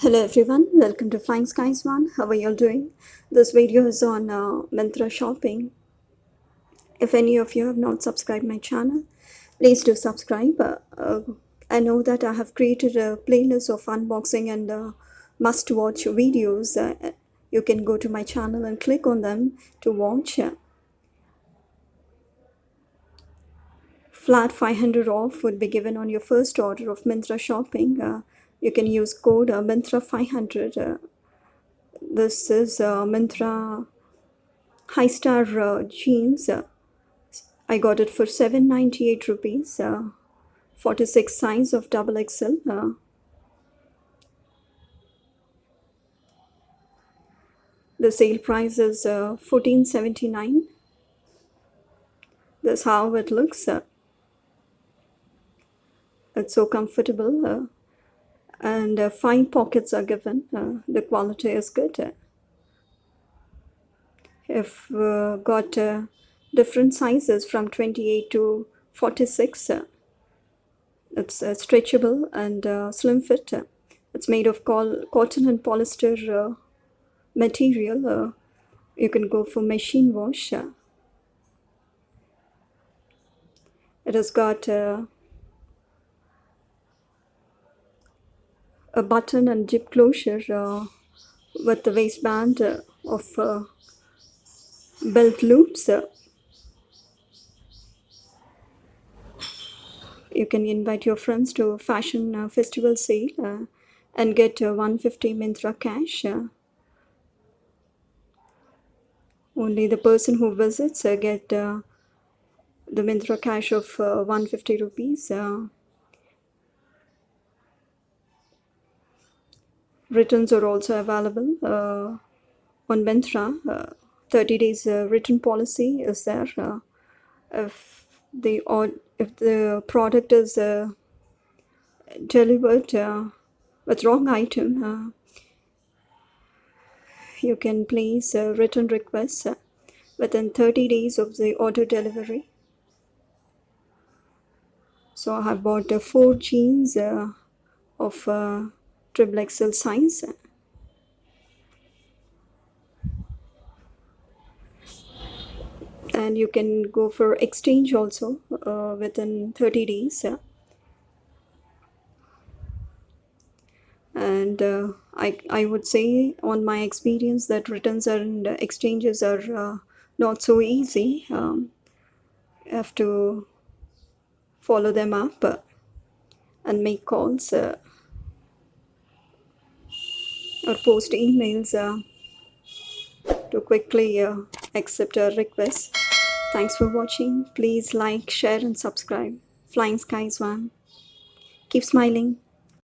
Hello everyone, welcome to Flying Skies One. How are you all doing? This video is on Myntra shopping. If any of you have not subscribed my channel, please do subscribe. I know that I have created a playlist of unboxing and must-watch videos. You can go to my channel and click on them to watch. Flat 500 off would be given on your first order of Myntra shopping. You can use code Myntra 500. This is Myntra High Star jeans. I got it for 798 rupees. 46 size of double XL. The sale price is 1479. This is how it looks. It's so comfortable. And 5 pockets are given. The quality is good. I've got different sizes from 28 to 46. It's stretchable and slim fit. It's made of cotton and polyester material. You can go for machine wash. It has got a button and zip closure with the waistband of belt loops. You can invite your friends to a fashion festival sale and get 150 Myntra cash. Only the person who visits get the Myntra cash of 150 rupees. Returns are also available on Myntra. 30 days return policy is there. If the product is delivered with wrong item, you can place a return request within 30 days of the order delivery. So I have bought 4 jeans of triple XL size. And you can go for exchange also within 30 days. And I would say on my experience that returns and exchanges are not so easy. You have to follow them up and make calls or post emails to quickly accept a request. Thanks for watching. Please like, share and subscribe. Flying Skies One. Keep smiling.